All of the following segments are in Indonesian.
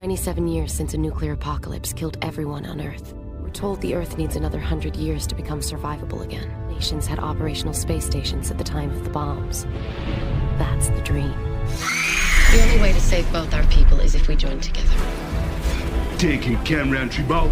97 years since a nuclear apocalypse killed everyone on Earth. We're told the Earth needs another 100 years to become survivable again. Nations had operational space stations at the time of the bombs. That's the dream. The only way to save both our people is if we join together. Taking Cameron Tribal.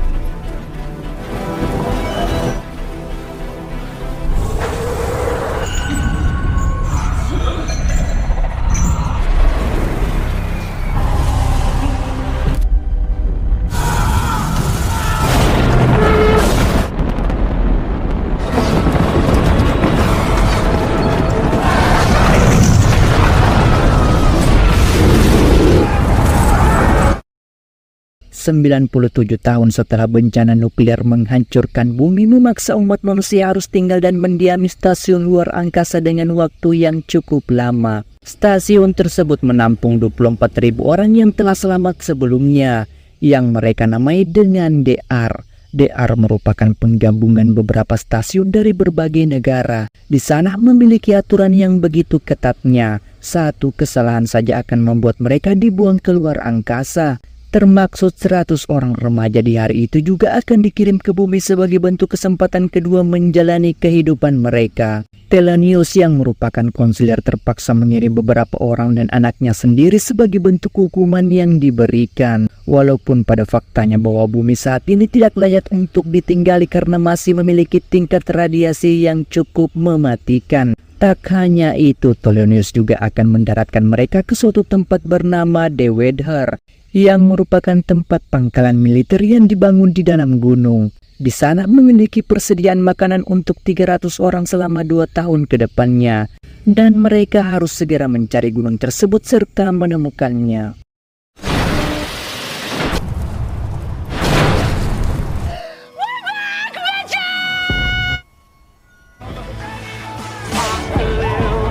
...97 tahun setelah bencana nuklir menghancurkan bumi, memaksa umat manusia harus tinggal dan mendiami stasiun luar angkasa dengan waktu yang cukup lama. Stasiun tersebut menampung 24.000 orang yang telah selamat sebelumnya, yang mereka namai dengan DR. DR merupakan penggabungan beberapa stasiun dari berbagai negara. Di sana memiliki aturan yang begitu ketatnya. Satu kesalahan saja akan membuat mereka dibuang keluar angkasa. Termaksud 100 orang remaja di hari itu juga akan dikirim ke bumi sebagai bentuk kesempatan kedua menjalani kehidupan mereka. Telonius yang merupakan konselor terpaksa mengirim beberapa orang dan anaknya sendiri sebagai bentuk hukuman yang diberikan. Walaupun pada faktanya bahwa bumi saat ini tidak layak untuk ditinggali karena masih memiliki tingkat radiasi yang cukup mematikan. Tak hanya itu, Telonius juga akan mendaratkan mereka ke suatu tempat bernama Dewedher, yang merupakan tempat pangkalan militer yang dibangun di dalam gunung. Di sana memiliki persediaan makanan untuk 300 orang selama 2 tahun ke depannya, dan mereka harus segera mencari gunung tersebut serta menemukannya.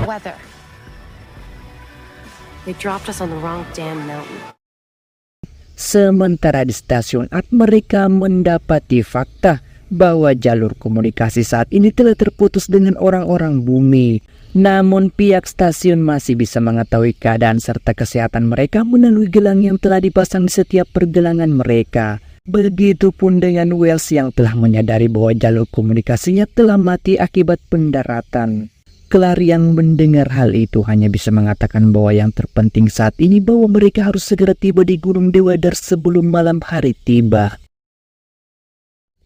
Weather. They dropped us on the wrong damn mountain. Sementara di stasiun Art, mereka mendapati fakta bahwa jalur komunikasi saat ini telah terputus dengan orang-orang bumi. Namun pihak stasiun masih bisa mengetahui keadaan serta kesehatan mereka melalui gelang yang telah dipasang di setiap pergelangan mereka. Begitupun dengan Wells yang telah menyadari bahwa jalur komunikasinya telah mati akibat pendaratan. Claire yang mendengar hal itu hanya bisa mengatakan bahwa yang terpenting saat ini bahwa mereka harus segera tiba di Gunung Dewedher sebelum malam hari tiba.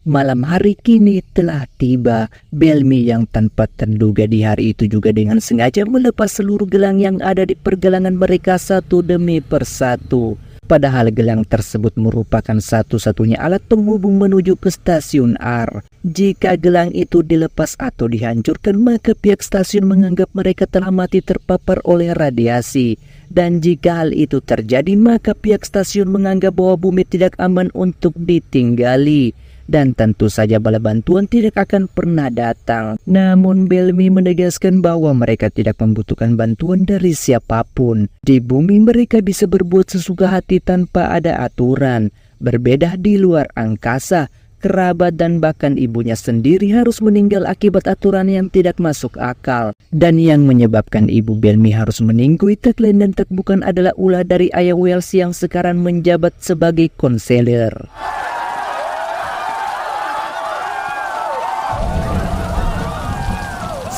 Malam hari kini telah tiba. Bellamy yang tanpa terduga di hari itu juga dengan sengaja melepas seluruh gelang yang ada di pergelangan mereka satu demi persatu. Padahal gelang tersebut merupakan satu-satunya alat penghubung menuju ke stasiun R. Jika gelang itu dilepas atau dihancurkan, maka pihak stasiun menganggap mereka telah mati terpapar oleh radiasi. Dan jika hal itu terjadi, maka pihak stasiun menganggap bahwa bumi tidak aman untuk ditinggali. Dan tentu saja bala bantuan tidak akan pernah datang. Namun Bellamy menegaskan bahwa mereka tidak membutuhkan bantuan dari siapapun. Di bumi mereka bisa berbuat sesuka hati tanpa ada aturan. Berbeda di luar angkasa, kerabat dan bahkan ibunya sendiri harus meninggal akibat aturan yang tidak masuk akal. Dan yang menyebabkan ibu Bellamy harus meninggalkan tak lain dan tak bukan adalah ulah dari ayah Wells yang sekarang menjabat sebagai konselor.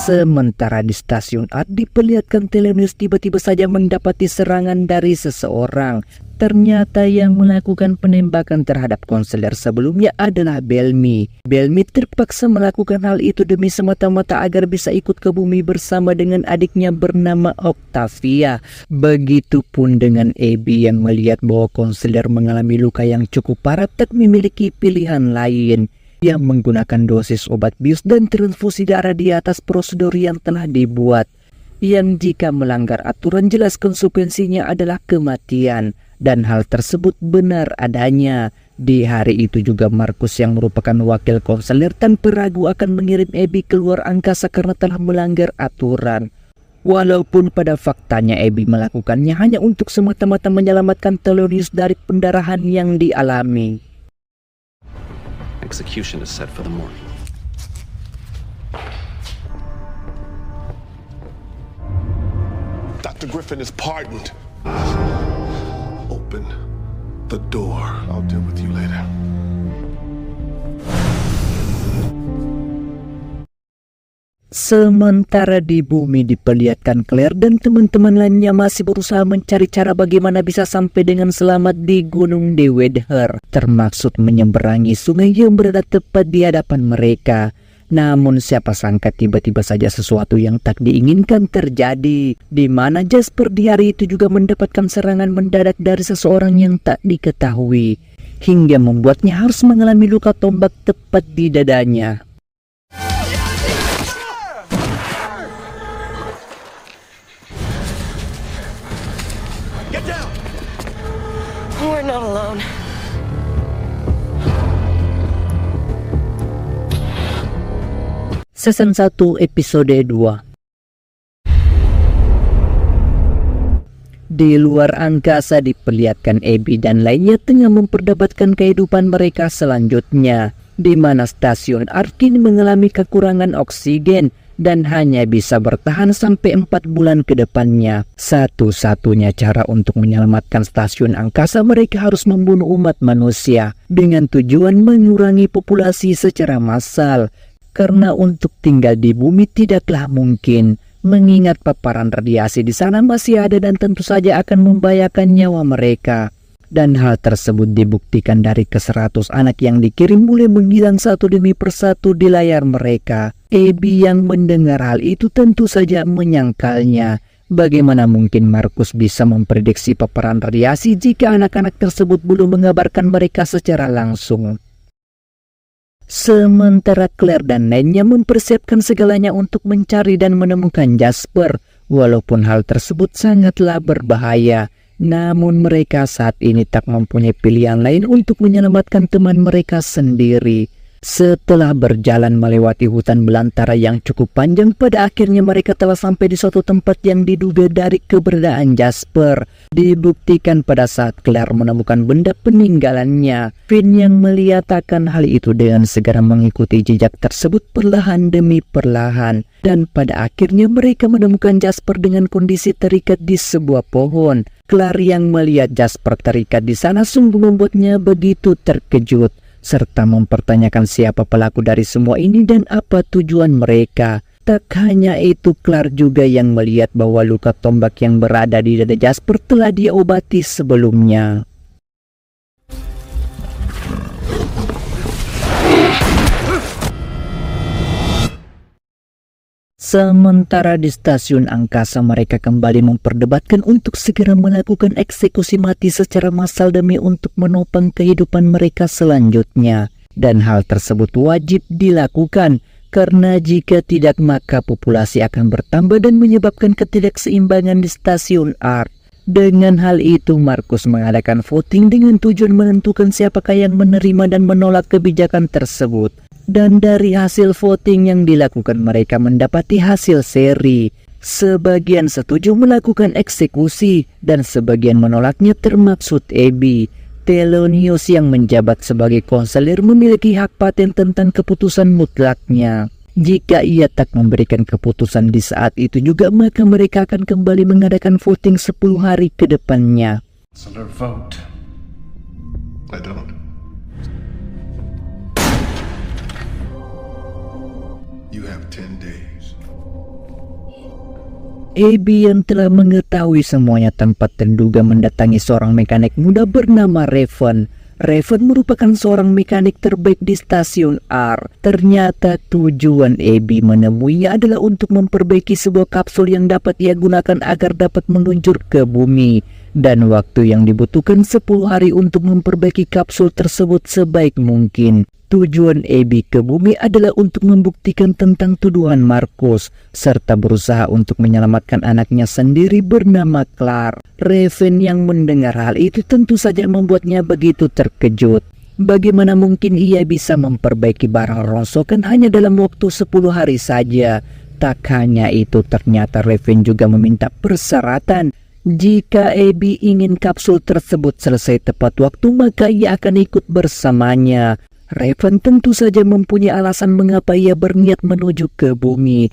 Sementara di stasiun Art diperlihatkan Telonius tiba-tiba saja mendapati serangan dari seseorang. Ternyata yang melakukan penembakan terhadap konselor sebelumnya adalah Bellamy. Bellamy terpaksa melakukan hal itu demi semata-mata agar bisa ikut ke bumi bersama dengan adiknya bernama Octavia. Begitupun dengan Abby yang melihat bahwa konselor mengalami luka yang cukup parah tak memiliki pilihan lain. Yang menggunakan dosis obat bius dan transfusi darah di atas prosedur yang telah dibuat. Yang jika melanggar aturan jelas konsekuensinya adalah kematian. Dan hal tersebut benar adanya. Di hari itu juga Marcus yang merupakan wakil konselor tanpa ragu akan mengirim Abby keluar angkasa karena telah melanggar aturan. Walaupun pada faktanya Abby melakukannya hanya untuk semata-mata menyelamatkan Telonius dari pendarahan yang dialami. Execution is set for the morning. Dr. Griffin is pardoned. Open the door. I'll deal with you later. Sementara di bumi diperlihatkan Claire dan teman-teman lainnya masih berusaha mencari cara bagaimana bisa sampai dengan selamat di Gunung Dewedher, termaksud menyeberangi sungai yang berada tepat di hadapan mereka. Namun siapa sangka tiba-tiba saja sesuatu yang tak diinginkan terjadi, di mana Jasper di hari itu juga mendapatkan serangan mendadak dari seseorang yang tak diketahui, hingga membuatnya harus mengalami luka tombak tepat di dadanya. We're not alone. Season 1 episode 2. Di luar angkasa diperlihatkan Abby dan lainnya tengah memperdebatkan kehidupan mereka selanjutnya, di mana stasiun Arkin mengalami kekurangan oksigen dan hanya bisa bertahan sampai 4 bulan ke depannya. Satu-satunya cara untuk menyelamatkan stasiun angkasa mereka harus membunuh umat manusia dengan tujuan mengurangi populasi secara massal. Karena untuk tinggal di bumi tidaklah mungkin, mengingat paparan radiasi di sana masih ada dan tentu saja akan membahayakan nyawa mereka. Dan hal tersebut dibuktikan dari ke-100 anak yang dikirim mulai menghilang satu demi persatu di layar mereka. Abby yang mendengar hal itu tentu saja menyangkalnya. Bagaimana mungkin Markus bisa memprediksi paparan radiasi jika anak-anak tersebut belum mengabarkan mereka secara langsung? Sementara Claire dan lainnya mempersiapkan segalanya untuk mencari dan menemukan Jasper, walaupun hal tersebut sangatlah berbahaya. Namun mereka saat ini tak mempunyai pilihan lain untuk menyelamatkan teman mereka sendiri. Setelah berjalan melewati hutan belantara yang cukup panjang, pada akhirnya mereka telah sampai di suatu tempat yang diduga dari keberadaan Jasper. Dibuktikan pada saat Claire menemukan benda peninggalannya. Finn yang melihatkan hal itu dengan segera mengikuti jejak tersebut perlahan demi perlahan. Dan pada akhirnya mereka menemukan Jasper dengan kondisi terikat di sebuah pohon. Claire yang melihat Jasper terikat di sana sungguh membuatnya begitu terkejut, serta mempertanyakan siapa pelaku dari semua ini dan apa tujuan mereka. Tak hanya itu, Claire juga yang melihat bahwa luka tombak yang berada di dada Jasper telah diobati sebelumnya. Sementara di stasiun angkasa mereka kembali memperdebatkan untuk segera melakukan eksekusi mati secara massal demi untuk menopang kehidupan mereka selanjutnya. Dan hal tersebut wajib dilakukan karena jika tidak maka populasi akan bertambah dan menyebabkan ketidakseimbangan di stasiun Ark. Dengan hal itu Markus mengadakan voting dengan tujuan menentukan siapakah yang menerima dan menolak kebijakan tersebut. Dan dari hasil voting yang dilakukan mereka mendapati hasil seri. Sebagian setuju melakukan eksekusi dan sebagian menolaknya, termaksud Abby. Thelonious yang menjabat sebagai konselor memiliki hak paten tentang keputusan mutlaknya. Jika ia tak memberikan keputusan di saat itu juga, maka mereka akan kembali mengadakan voting 10 hari ke depannya. Consular vote. I don't. You have 10 days. Abby yang telah mengetahui semuanya tanpa terduga mendatangi seorang mekanik muda bernama Raven. Raven merupakan seorang mekanik terbaik di stasiun R. Ternyata tujuan Abby menemuinya adalah untuk memperbaiki sebuah kapsul yang dapat ia gunakan agar dapat meluncur ke bumi. Dan waktu yang dibutuhkan 10 hari untuk memperbaiki kapsul tersebut sebaik mungkin. Tujuan Abby ke bumi adalah untuk membuktikan tentang tuduhan Markus, serta berusaha untuk menyelamatkan anaknya sendiri bernama Claire. Raven yang mendengar hal itu tentu saja membuatnya begitu terkejut. Bagaimana mungkin ia bisa memperbaiki barang rongsokan hanya dalam waktu 10 hari saja? Tak hanya itu, ternyata Raven juga meminta persyaratan. Jika Abby ingin kapsul tersebut selesai tepat waktu, maka ia akan ikut bersamanya. Raven tentu saja mempunyai alasan mengapa ia berniat menuju ke bumi.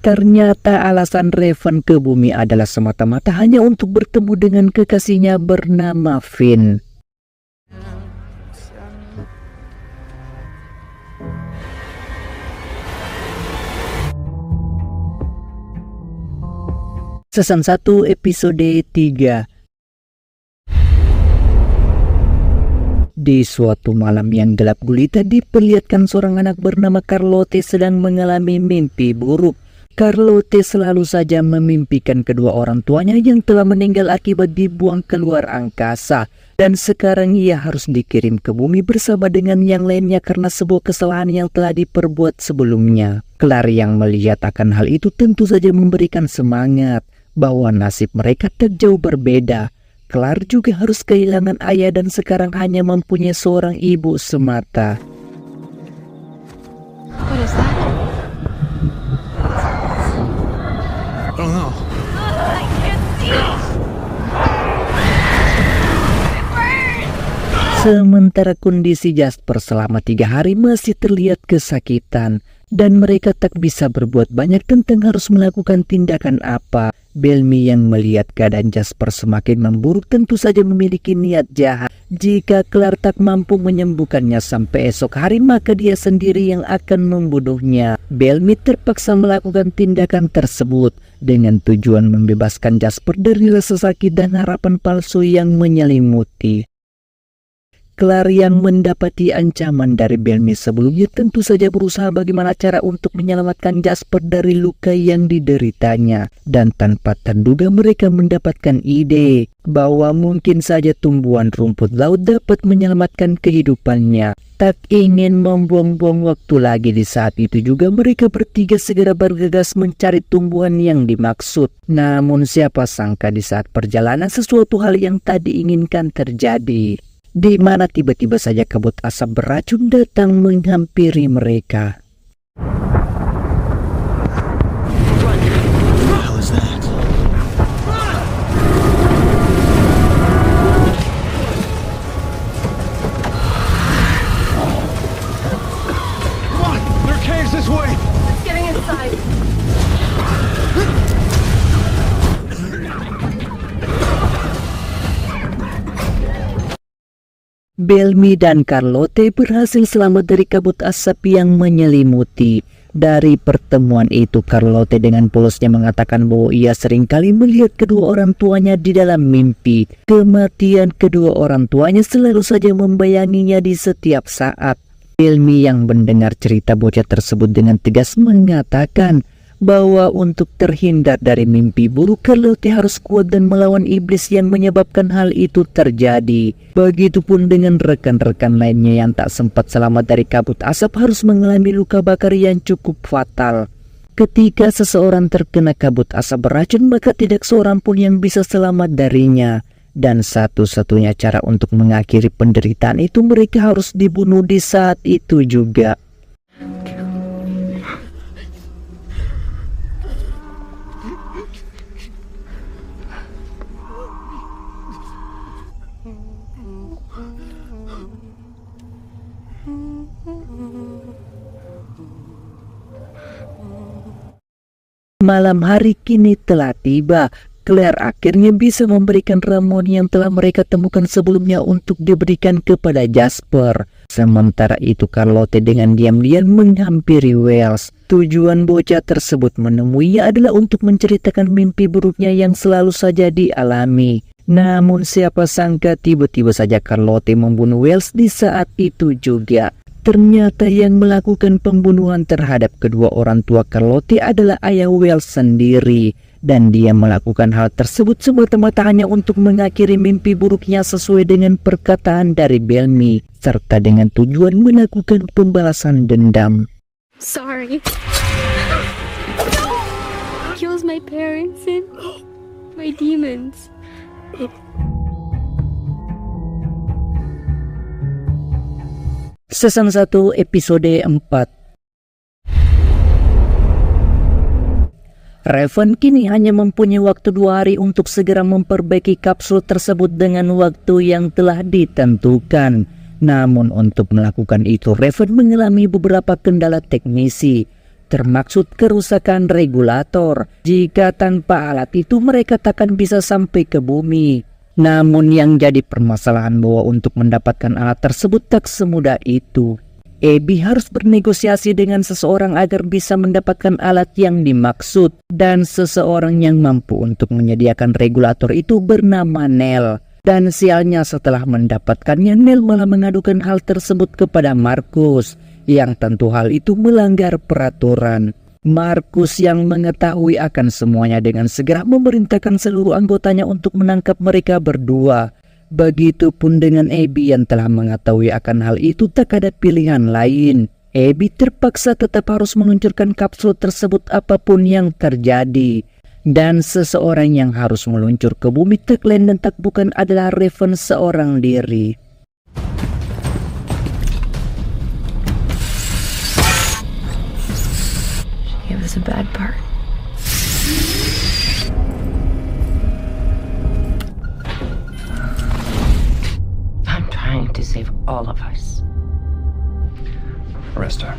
Ternyata alasan Raven ke bumi adalah semata-mata hanya untuk bertemu dengan kekasihnya bernama Finn. Season 1 episode 3. Di suatu malam yang gelap gulita diperlihatkan seorang anak bernama Carlotte sedang mengalami mimpi buruk. Carlotte selalu saja memimpikan kedua orang tuanya yang telah meninggal akibat dibuang keluar angkasa. Dan sekarang ia harus dikirim ke bumi bersama dengan yang lainnya karena sebuah kesalahan yang telah diperbuat sebelumnya. Claire yang melihat akan hal itu tentu saja memberikan semangat bahwa nasib mereka tak jauh berbeda. Claire juga harus kehilangan ayah dan sekarang hanya mempunyai seorang ibu semata. What is that? I don't know. I can't see. Sementara kondisi Jasper selama 3 hari masih terlihat kesakitan dan mereka tak bisa berbuat banyak tentang harus melakukan tindakan apa. Bellamy yang melihat keadaan Jasper semakin memburuk tentu saja memiliki niat jahat. Jika Claire tak mampu menyembuhkannya sampai esok hari, maka dia sendiri yang akan membunuhnya. Bellamy terpaksa melakukan tindakan tersebut dengan tujuan membebaskan Jasper dari rasa sakit dan harapan palsu yang menyelimuti. Claire yang mendapati ancaman dari Bellamy sebelumnya tentu saja berusaha bagaimana cara untuk menyelamatkan Jasper dari luka yang dideritanya. Dan tanpa terduga mereka mendapatkan ide bahwa mungkin saja tumbuhan rumput laut dapat menyelamatkan kehidupannya. Tak ingin membuang-buang waktu lagi, di saat itu juga mereka bertiga segera bergegas mencari tumbuhan yang dimaksud. Namun siapa sangka di saat perjalanan sesuatu hal yang tak diinginkan terjadi, di mana tiba-tiba saja kabut asap beracun datang menghampiri mereka. Let's get inside. Bellamy dan Carlotte berhasil selamat dari kabut asap yang menyelimuti. Dari pertemuan itu, Carlotte dengan polosnya mengatakan bahwa ia seringkali melihat kedua orang tuanya di dalam mimpi. Kematian kedua orang tuanya selalu saja membayanginya di setiap saat. Bellamy yang mendengar cerita bocah tersebut dengan tegas mengatakan bahwa untuk terhindar dari mimpi buruk, Carlotte harus kuat dan melawan iblis yang menyebabkan hal itu terjadi. Begitupun dengan rekan-rekan lainnya yang tak sempat selamat dari kabut asap harus mengalami luka bakar yang cukup fatal. Ketika seseorang terkena kabut asap beracun, maka tidak seorang pun yang bisa selamat darinya. Dan satu-satunya cara untuk mengakhiri penderitaan itu, mereka harus dibunuh di saat itu juga. Malam hari kini telah tiba. Claire akhirnya bisa memberikan ramuan yang telah mereka temukan sebelumnya untuk diberikan kepada Jasper. Sementara itu Carlotte dengan diam-diam menghampiri Wells. Tujuan bocah tersebut menemuinya adalah untuk menceritakan mimpi buruknya yang selalu saja dialami. Namun siapa sangka tiba-tiba saja Carlotte membunuh Wells di saat itu juga. Ternyata yang melakukan pembunuhan terhadap kedua orang tua Carlotte adalah ayah Wells sendiri. Dan dia melakukan hal tersebut semata-mata hanya untuk mengakhiri mimpi buruknya sesuai dengan perkataan dari Bellamy, serta dengan tujuan melakukan pembalasan dendam. Sorry. Kills my parents and my demons. Season 1 episode 4. Raven kini hanya mempunyai waktu 2 hari untuk segera memperbaiki kapsul tersebut dengan waktu yang telah ditentukan. Namun untuk melakukan itu, Raven mengalami beberapa kendala teknisi, termaksud kerusakan regulator. Jika tanpa alat itu mereka takkan bisa sampai ke bumi. Namun yang jadi permasalahan bahwa untuk mendapatkan alat tersebut tak semudah itu. Abby harus bernegosiasi dengan seseorang agar bisa mendapatkan alat yang dimaksud, dan seseorang yang mampu untuk menyediakan regulator itu bernama Nell. Dan sialnya setelah mendapatkannya, Nell malah mengadukan hal tersebut kepada Marcus, yang tentu hal itu melanggar peraturan. Marcus yang mengetahui akan semuanya dengan segera memerintahkan seluruh anggotanya untuk menangkap mereka berdua. Begitupun dengan Abby yang telah mengetahui akan hal itu, tak ada pilihan lain. Abby terpaksa tetap harus meluncurkan kapsul tersebut apapun yang terjadi. Dan seseorang yang harus meluncur ke bumi tak lain dan tak bukan adalah Raven seorang diri. It was a bad part. I'm trying to save all of us. Arrest her.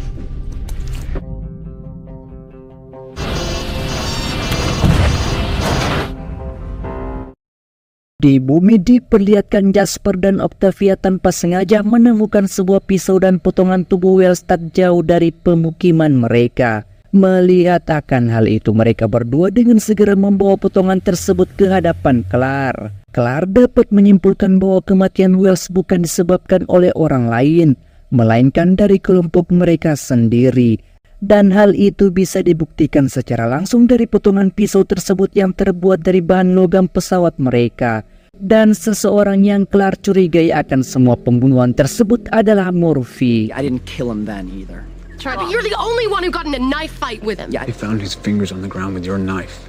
Di bumi diperlihatkan Jasper dan Octavia tanpa sengaja menemukan sebuah pisau dan potongan tubuh Wells tak jauh dari pemukiman mereka. Melihat akan hal itu, mereka berdua dengan segera membawa potongan tersebut ke hadapan Claire. Claire dapat menyimpulkan bahwa kematian Wells bukan disebabkan oleh orang lain, melainkan dari kelompok mereka sendiri. Dan hal itu bisa dibuktikan secara langsung dari potongan pisau tersebut yang terbuat dari bahan logam pesawat mereka. Dan seseorang yang Claire curigai akan semua pembunuhan tersebut adalah Murphy. I didn't kill him then either. Try, but you're the only one who got in a knife fight with him. Yeah, They found his fingers on the ground with your knife.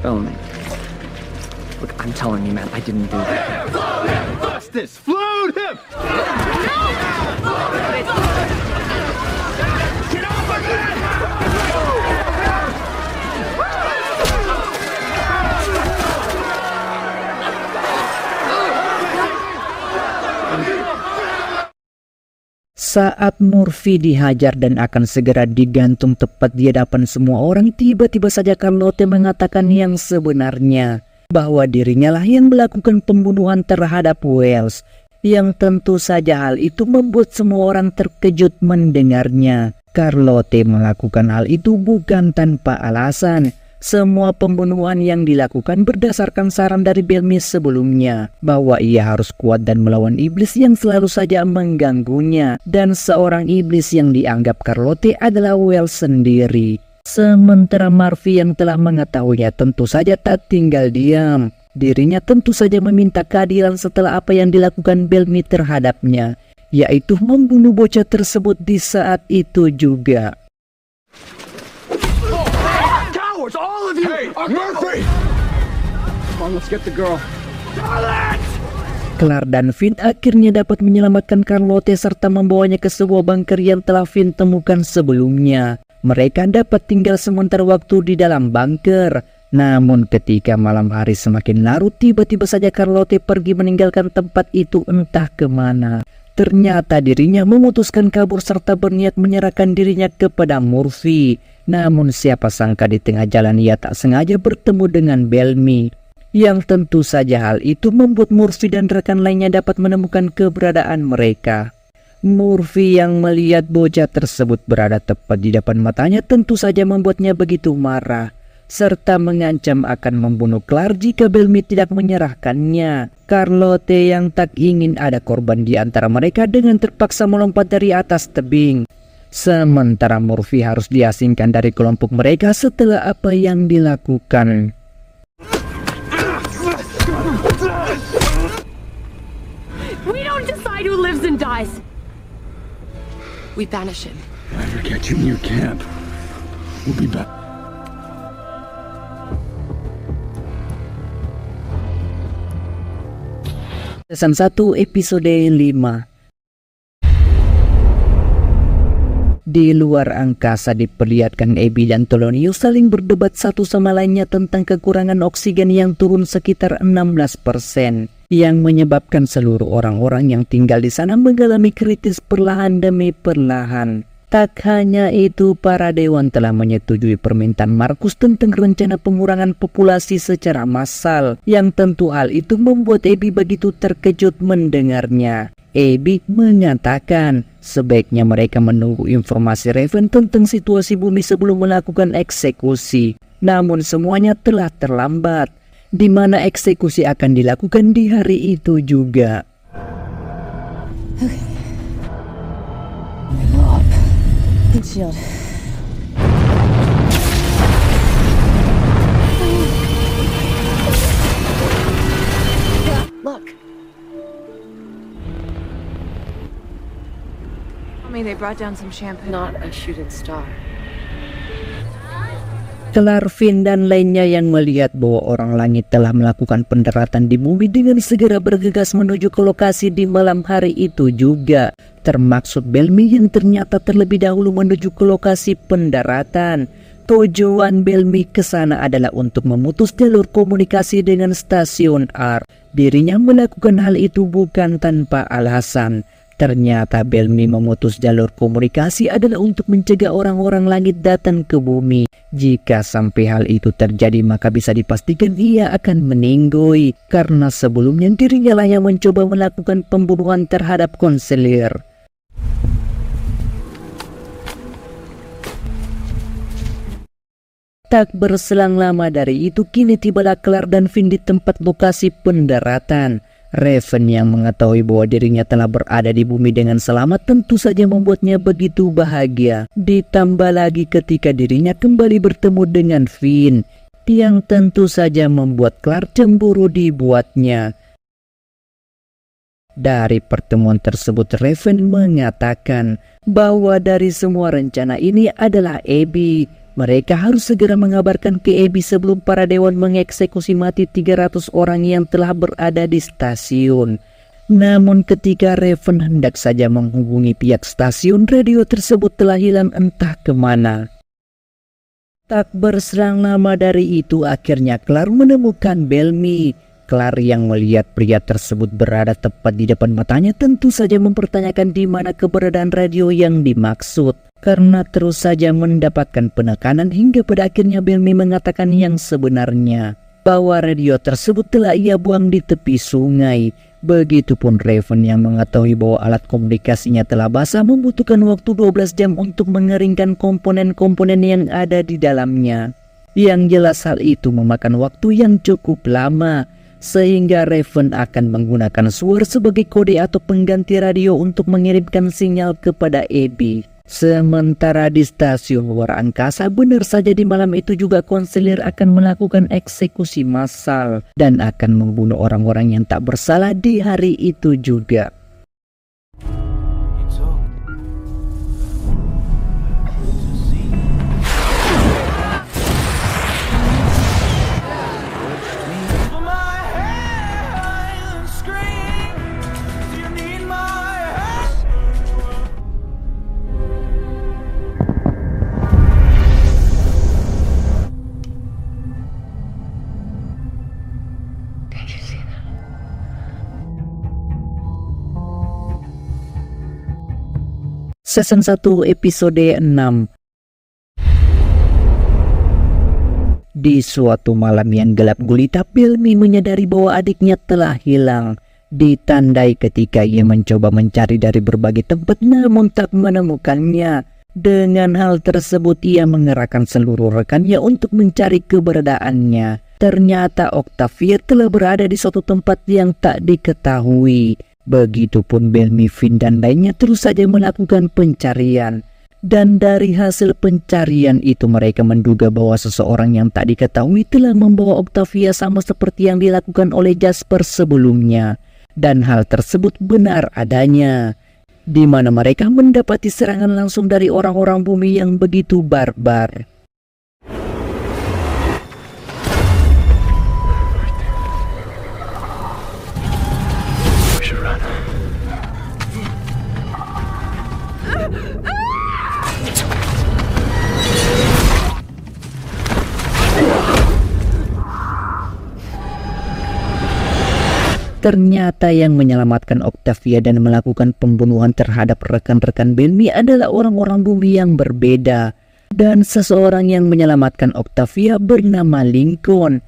Bellamy. Look, I'm telling you, man, I didn't do that. What's this? Float him! Get off my head! Saat Murphy dihajar dan akan segera digantung tepat di hadapan semua orang, tiba-tiba saja Carlotte mengatakan yang sebenarnya, bahwa dirinya lah yang melakukan pembunuhan terhadap Wells. Yang tentu saja hal itu membuat semua orang terkejut mendengarnya. Carlotte melakukan hal itu bukan tanpa alasan. Semua pembunuhan yang dilakukan berdasarkan saran dari Bellamy sebelumnya, bahwa ia harus kuat dan melawan iblis yang selalu saja mengganggunya, dan seorang iblis yang dianggap Carlotte adalah Wells sendiri. Sementara Murphy yang telah mengetahuinya tentu saja tak tinggal diam. Dirinya tentu saja meminta keadilan setelah apa yang dilakukan Bellamy terhadapnya, yaitu membunuh bocah tersebut di saat itu juga. All of you! Hey, Murphy! Come on, let's get the girl. Claire dan Finn akhirnya dapat menyelamatkan Carlotte serta membawanya ke sebuah bunker yang telah Finn temukan sebelumnya. Mereka dapat tinggal sementara waktu di dalam bunker. Namun ketika malam hari semakin larut, tiba-tiba saja Carlotte pergi meninggalkan tempat itu entah kemana. Ternyata dirinya memutuskan kabur serta berniat menyerahkan dirinya kepada Murphy. Namun siapa sangka di tengah jalan ia tak sengaja bertemu dengan Bellamy. Yang tentu saja hal itu membuat Murphy dan rekan lainnya dapat menemukan keberadaan mereka. Murphy yang melihat bocah tersebut berada tepat di depan matanya tentu saja membuatnya begitu marah, serta mengancam akan membunuh Claire jika Bellamy tidak menyerahkannya. Carlotte yang tak ingin ada korban di antara mereka dengan terpaksa melompat dari atas tebing. Sementara Murphy harus diasingkan dari kelompok mereka setelah apa yang dilakukan. We don't decide who lives and dies. We banish him. If I catch him, you can't. We'll be back. Season 1 episode 5. Di luar angkasa diperlihatkan Abby dan Tolonius saling berdebat satu sama lainnya tentang kekurangan oksigen yang turun sekitar 16%, yang menyebabkan seluruh orang-orang yang tinggal di sana mengalami kritis perlahan demi perlahan. Tak hanya itu, para dewan telah menyetujui permintaan Marcus tentang rencana pengurangan populasi secara massal, yang tentu hal itu membuat Abby begitu terkejut mendengarnya. Abby mengatakan sebaiknya mereka menunggu informasi Raven tentang situasi bumi sebelum melakukan eksekusi. Namun semuanya telah terlambat, di mana eksekusi akan dilakukan di hari itu juga. Shield. Look. Tell me they brought down some shampoo. Not a shooting star. Clarvin dan lainnya yang melihat bahwa orang langit telah melakukan pendaratan di bumi dengan segera bergegas menuju ke lokasi di malam hari itu juga. Termaksud Bellamy yang ternyata terlebih dahulu menuju ke lokasi pendaratan. Tujuan Bellamy ke sana adalah untuk memutus jalur komunikasi dengan stasiun R. Dirinya melakukan hal itu bukan tanpa alasan. Ternyata Bellamy memutus jalur komunikasi adalah untuk mencegah orang-orang langit datang ke bumi. Jika sampai hal itu terjadi, maka bisa dipastikan ia akan meninggoy, karena sebelumnya dirinya lah yang mencoba melakukan pembunuhan terhadap konselir. Tak berselang lama dari itu, kini tibalah Clark dan Finn di tempat lokasi pendaratan. Raven yang mengetahui bahwa dirinya telah berada di bumi dengan selamat tentu saja membuatnya begitu bahagia. Ditambah lagi ketika dirinya kembali bertemu dengan Finn, yang tentu saja membuat Clark cemburu dibuatnya. Dari pertemuan tersebut, Raven mengatakan bahwa dari semua rencana ini adalah Abby. Mereka harus segera mengabarkan ke Abby sebelum para dewan mengeksekusi mati 300 orang yang telah berada di stasiun. Namun ketika Raven hendak saja menghubungi pihak stasiun, radio tersebut telah hilang entah kemana. Tak berselang lama dari itu, akhirnya Clark menemukan Bellamy. Clark yang melihat pria tersebut berada tepat di depan matanya tentu saja mempertanyakan di mana keberadaan radio yang dimaksud. Karena terus saja mendapatkan penekanan hingga pada akhirnya Bellamy mengatakan yang sebenarnya, bahwa radio tersebut telah ia buang di tepi sungai. Begitupun Raven yang mengetahui bahwa alat komunikasinya telah basah membutuhkan waktu 12 jam untuk mengeringkan komponen-komponen yang ada di dalamnya. Yang jelas hal itu memakan waktu yang cukup lama, sehingga Raven akan menggunakan suara sebagai kode atau pengganti radio untuk mengirimkan sinyal kepada Abby. Sementara di stasiun luar angkasa, benar saja di malam itu juga konselir akan melakukan eksekusi massal dan akan membunuh orang-orang yang tak bersalah di hari itu juga. Season 1 episode 6. Di suatu malam yang gelap gulita, Bellamy menyadari bahwa adiknya telah hilang. Ditandai ketika ia mencoba mencari dari berbagai tempat namun tak menemukannya. Dengan hal tersebut ia mengerahkan seluruh rekannya untuk mencari keberadaannya. Ternyata Octavia telah berada di suatu tempat yang tak diketahui. Begitupun Bellamy, Finn dan lainnya terus saja melakukan pencarian. Dan dari hasil pencarian itu mereka menduga bahwa seseorang yang tak diketahui telah membawa Octavia sama seperti yang dilakukan oleh Jasper sebelumnya. Dan hal tersebut benar adanya, di mana mereka mendapati serangan langsung dari orang-orang bumi yang begitu barbar. Ternyata yang menyelamatkan Octavia dan melakukan pembunuhan terhadap rekan-rekan Bellamy adalah orang-orang bumi yang berbeda. Dan seseorang yang menyelamatkan Octavia bernama Lincoln.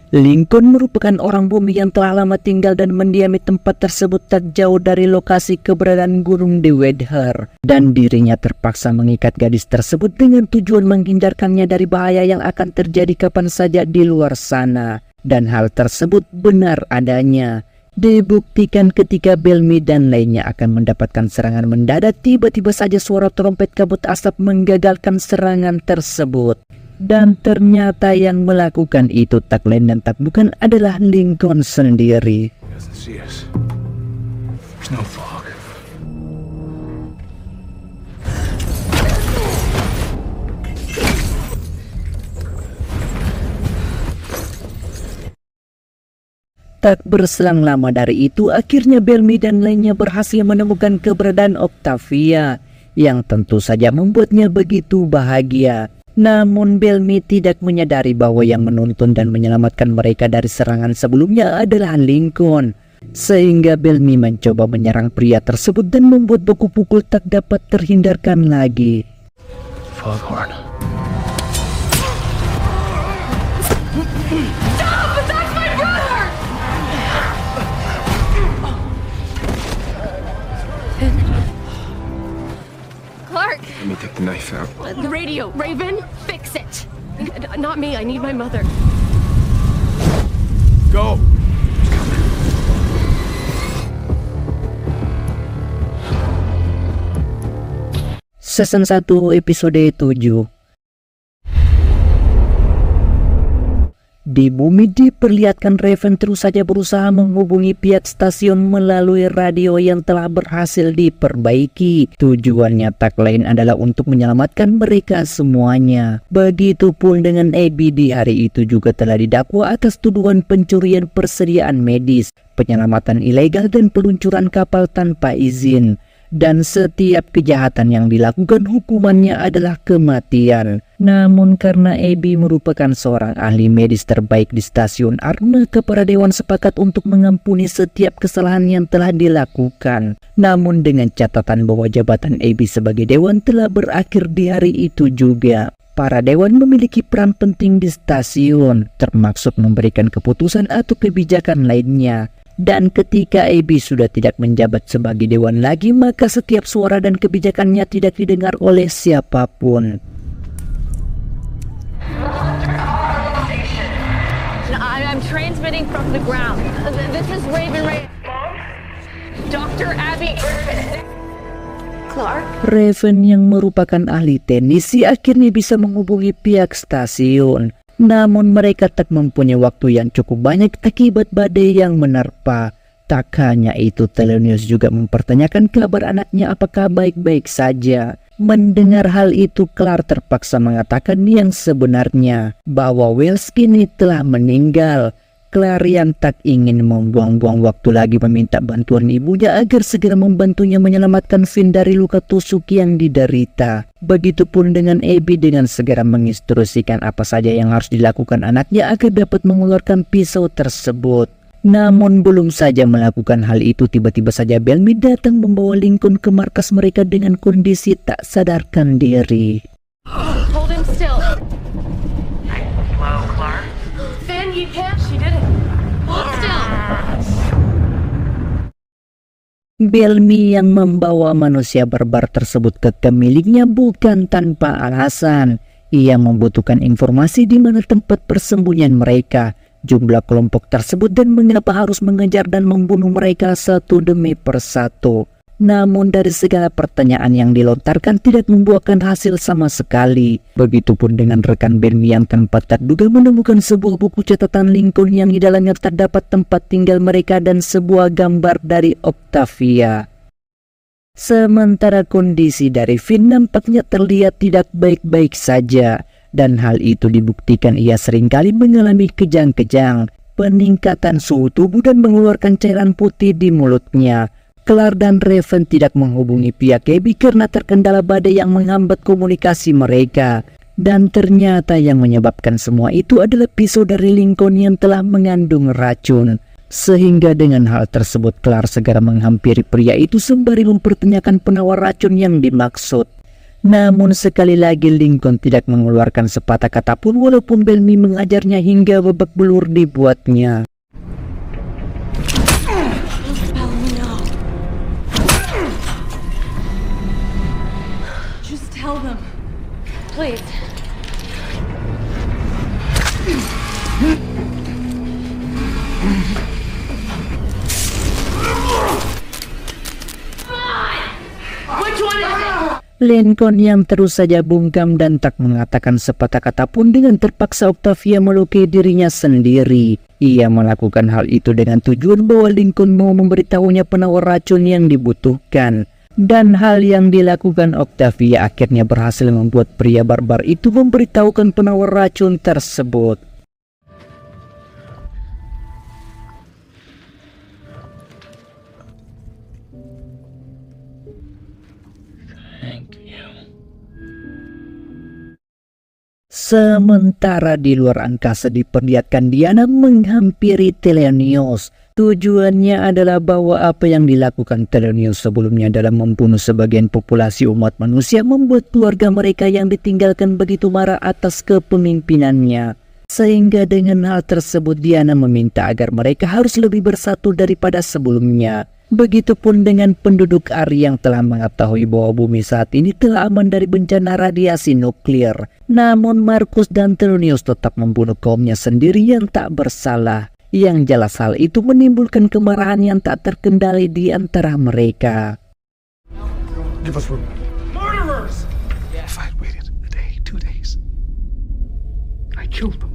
Lincoln merupakan orang bumi yang telah lama tinggal dan mendiami tempat tersebut tak jauh dari lokasi keberadaan gunung The Wedher, dan dirinya terpaksa mengikat gadis tersebut dengan tujuan menghindarkannya dari bahaya yang akan terjadi kapan saja di luar sana. Dan hal tersebut benar adanya. Dibuktikan ketika Bellamy dan lainnya akan mendapatkan serangan mendadak, tiba-tiba saja suara trompet kabut asap menggagalkan serangan tersebut. Dan ternyata yang melakukan itu tak lain dan tak bukan adalah Lincoln sendiri. Doesn't see us. There's no fog. Tak berselang lama dari itu, akhirnya Bellamy dan lainnya berhasil menemukan keberadaan Octavia, yang tentu saja membuatnya begitu bahagia. Namun Bellamy tidak menyadari bahwa yang menuntun dan menyelamatkan mereka dari serangan sebelumnya adalah Lincoln. Sehingga Bellamy mencoba menyerang pria tersebut dan membuat baku pukul tak dapat terhindarkan lagi. Foghorn. Clark! Let me take the knife out. The radio! Raven, fix it! Not me, I need my mother. Go! Season 1 episode 7. Di bumi diperlihatkan Raven terus saja berusaha menghubungi pihak stasiun melalui radio yang telah berhasil diperbaiki. Tujuannya tak lain adalah untuk menyelamatkan mereka semuanya. Begitupun dengan Abby, di hari itu juga telah didakwa atas tuduhan pencurian persediaan medis, penyelamatan ilegal dan peluncuran kapal tanpa izin. Dan setiap kejahatan yang dilakukan hukumannya adalah kematian. Namun karena Abby merupakan seorang ahli medis terbaik di stasiun maka para dewan sepakat untuk mengampuni setiap kesalahan yang telah dilakukan. Namun dengan catatan bahwa jabatan Abby sebagai dewan telah berakhir di hari itu juga. Para dewan memiliki peran penting di stasiun, termasuk memberikan keputusan atau kebijakan lainnya. Dan ketika Abby sudah tidak menjabat sebagai dewan lagi, maka setiap suara dan kebijakannya tidak didengar oleh siapapun. I'm transmitting from the ground. This is Raven Ray. Dr. Abby. Clark? Raven yang merupakan ahli teknisi akhirnya bisa menghubungi pihak stasiun. Namun mereka tak mempunyai waktu yang cukup banyak akibat badai yang menerpa. Tak hanya itu, Thelonious juga mempertanyakan kabar anaknya apakah baik-baik saja. Mendengar hal itu, Clark terpaksa mengatakan yang sebenarnya, bahwa Wells kini telah meninggal. Clark yang tak ingin membuang-buang waktu lagi meminta bantuan ibunya agar segera membantunya menyelamatkan Finn dari luka tusuk yang diderita. Begitupun dengan Abby dengan segera menginstruksikan apa saja yang harus dilakukan anaknya agar dapat mengeluarkan pisau tersebut. Namun belum saja melakukan hal itu, tiba-tiba saja Bellamy datang membawa Lincoln ke markas mereka dengan kondisi tak sadarkan diri. Hold him still. Slow, Clark. Finn, you can't. She did it. Hold still. Bellamy yang membawa manusia barbar tersebut ke miliknya bukan tanpa alasan. Ia membutuhkan informasi di mana tempat persembunyian mereka, jumlah kelompok tersebut, dan mengapa harus mengejar dan membunuh mereka satu demi persatu. Namun dari segala pertanyaan yang dilontarkan tidak membuahkan hasil sama sekali. Begitupun dengan rekan Bellamy yang tanpa terduga menemukan sebuah buku catatan Lincoln yang di dalamnya terdapat tempat tinggal mereka dan sebuah gambar dari Octavia. Sementara kondisi dari Finn nampaknya terlihat tidak baik-baik saja. Dan hal itu dibuktikan ia seringkali mengalami kejang-kejang, peningkatan suhu tubuh dan mengeluarkan cairan putih di mulutnya. Clark dan Raven tidak menghubungi pihak Abby karena terkendala badai yang menghambat komunikasi mereka. Dan ternyata yang menyebabkan semua itu adalah pisau dari Lincoln yang telah mengandung racun. Sehingga dengan hal tersebut Clark segera menghampiri pria itu sembari mempertanyakan penawar racun yang dimaksud. Namun sekali lagi Lincoln tidak mengeluarkan sepatah kata pun walaupun Bellamy mengajarnya hingga babak belur dibuatnya. Just tell them. Please. Which one is it? Lincoln yang terus saja bungkam dan tak mengatakan sepatah kata pun, dengan terpaksa Octavia melukai dirinya sendiri. Ia melakukan hal itu dengan tujuan bahwa Lincoln mau memberitahunya penawar racun yang dibutuhkan. Dan hal yang dilakukan Octavia akhirnya berhasil membuat pria barbar itu memberitahukan penawar racun tersebut. Sementara di luar angkasa diperlihatkan Diana menghampiri Telonius. Tujuannya adalah bahwa apa yang dilakukan Telonius sebelumnya dalam membunuh sebagian populasi umat manusia membuat keluarga mereka yang ditinggalkan begitu marah atas kepemimpinannya. Sehingga dengan hal tersebut Diana meminta agar mereka harus lebih bersatu daripada sebelumnya. Begitupun dengan penduduk Ari yang telah mengetahui bahwa bumi saat ini telah aman dari bencana radiasi nuklir. Namun Marcus dan Telonius tetap membunuh kaumnya sendiri yang tak bersalah. Yang jelas hal itu menimbulkan kemarahan yang tak terkendali di antara mereka. Give us room. Murderers! If I'd waited a day, 2 days, I killed them.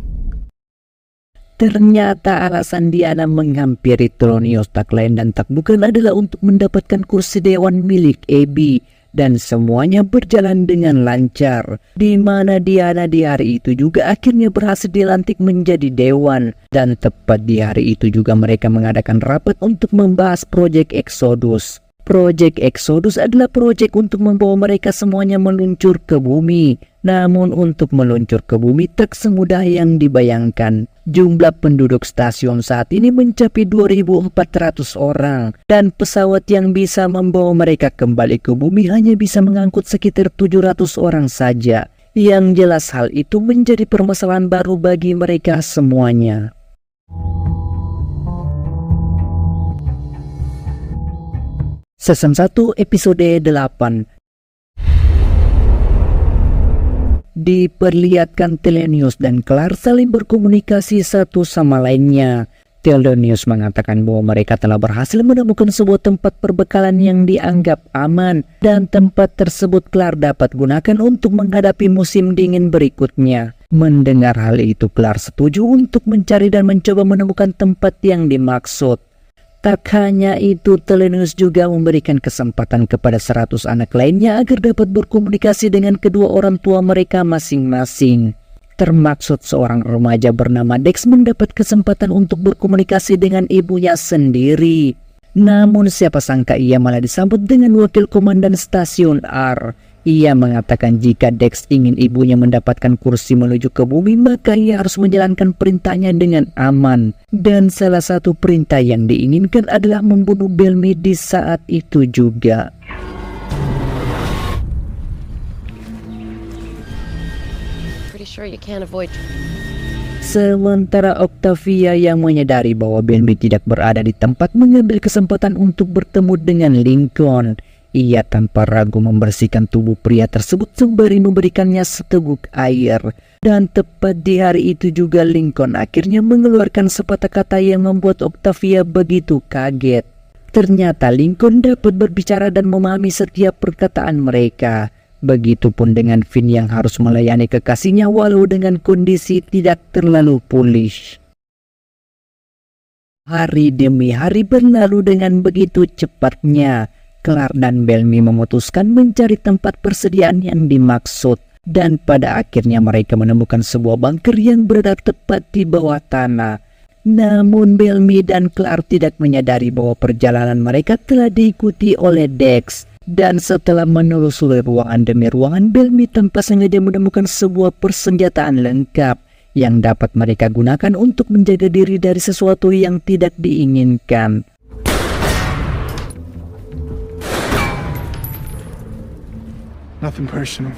Ternyata alasan Diana menghampiri Telonius tak lain dan tak bukan adalah untuk mendapatkan kursi dewan milik Abby. Dan semuanya berjalan dengan lancar, di mana Diana di hari itu juga akhirnya berhasil dilantik menjadi dewan. Dan tepat di hari itu juga mereka mengadakan rapat untuk membahas Project Exodus. Project Exodus adalah proyek untuk membawa mereka semuanya meluncur ke bumi. Namun untuk meluncur ke bumi tak semudah yang dibayangkan. Jumlah penduduk stasiun saat ini mencapai 2.400 orang. Dan pesawat yang bisa membawa mereka kembali ke bumi hanya bisa mengangkut sekitar 700 orang saja. Yang jelas hal itu menjadi permasalahan baru bagi mereka semuanya. Season 1 episode 8. Diperlihatkan Telonius dan Clark saling berkomunikasi satu sama lainnya. Telonius mengatakan bahwa mereka telah berhasil menemukan sebuah tempat perbekalan yang dianggap aman, dan tempat tersebut Clark dapat gunakan untuk menghadapi musim dingin berikutnya. Mendengar hal itu, Clark setuju untuk mencari dan mencoba menemukan tempat yang dimaksud. Tak hanya itu, Telonius juga memberikan kesempatan kepada 100 anak lainnya agar dapat berkomunikasi dengan kedua orang tua mereka masing-masing. Termaksud seorang remaja bernama Dex mendapat kesempatan untuk berkomunikasi dengan ibunya sendiri. Namun siapa sangka ia malah disambut dengan wakil komandan stasiun R. Ia mengatakan jika Dex ingin ibunya mendapatkan kursi menuju ke bumi, maka ia harus menjalankan perintahnya dengan aman. Dan salah satu perintah yang diinginkan adalah membunuh Bellamy di saat itu juga. Pretty sure you can't avoid. Sementara Octavia yang menyadari bahwa Bellamy tidak berada di tempat mengambil kesempatan untuk bertemu dengan Lincoln. Ia tanpa ragu membersihkan tubuh pria tersebut sembari memberikannya seteguk air. Dan tepat di hari itu juga Lincoln akhirnya mengeluarkan sepatah kata yang membuat Octavia begitu kaget. Ternyata Lincoln dapat berbicara dan memahami setiap perkataan mereka. Begitupun dengan Finn yang harus melayani kekasihnya walau dengan kondisi tidak terlalu pulih. Hari demi hari berlalu dengan begitu cepatnya. Clark dan Bellamy memutuskan mencari tempat persediaan yang dimaksud. Dan pada akhirnya mereka menemukan sebuah bunker yang berada tepat di bawah tanah. Namun Bellamy dan Clark tidak menyadari bahwa perjalanan mereka telah diikuti oleh Dex. Dan setelah menelusuri ruangan demi ruangan, Bellamy tanpa sengaja menemukan sebuah persenjataan lengkap yang dapat mereka gunakan untuk menjaga diri dari sesuatu yang tidak diinginkan. Nothing personal.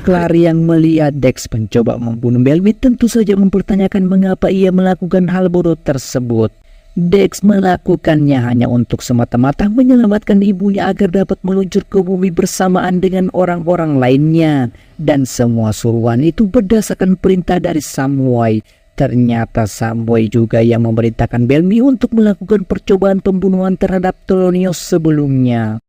Clark yang melihat Dex mencoba membunuh Bellamy tentu saja mempertanyakan mengapa ia melakukan hal bodoh tersebut. Dex melakukannya hanya untuk semata-mata menyelamatkan ibunya agar dapat meluncur ke bumi bersamaan dengan orang-orang lainnya. Dan semua suruhan itu berdasarkan perintah dari Samwise. Ternyata Samwise juga yang memerintahkan Bellamy untuk melakukan percobaan pembunuhan terhadap Thelonious sebelumnya.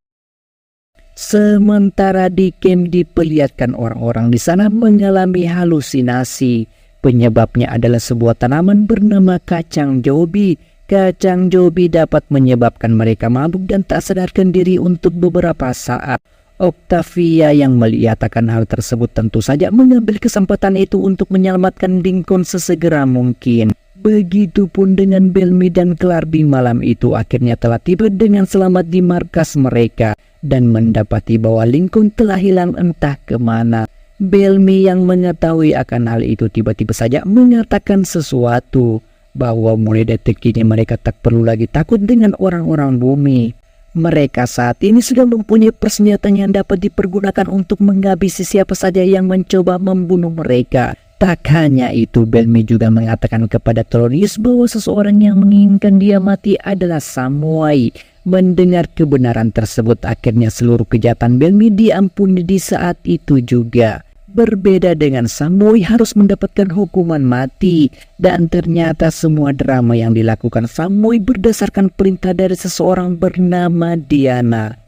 Sementara di camp diperlihatkan orang-orang di sana mengalami halusinasi. Penyebabnya adalah sebuah tanaman bernama kacang jobi. Kacang jobi dapat menyebabkan mereka mabuk dan tak sadarkan diri untuk beberapa saat. Octavia yang melihat akan hal tersebut tentu saja mengambil kesempatan itu untuk menyelamatkan Lincoln sesegera mungkin. Begitupun dengan Bellamy dan Clark di malam itu akhirnya telah tiba dengan selamat di markas mereka dan mendapati bahwa Lincoln telah hilang entah kemana. Bellamy yang mengetahui akan hal itu tiba-tiba saja mengatakan sesuatu, bahwa mulai detik ini mereka tak perlu lagi takut dengan orang-orang bumi. Mereka saat ini sudah mempunyai persenjataan yang dapat dipergunakan untuk menghabisi siapa saja yang mencoba membunuh mereka. Tak hanya itu, Bellamy juga mengatakan kepada Thelonious bahwa seseorang yang menginginkan dia mati adalah Samwise. Mendengar kebenaran tersebut, akhirnya seluruh kejahatan Bellamy diampuni di saat itu juga. Berbeda dengan Samwise harus mendapatkan hukuman mati. Dan ternyata semua drama yang dilakukan Samwise berdasarkan perintah dari seseorang bernama Diana.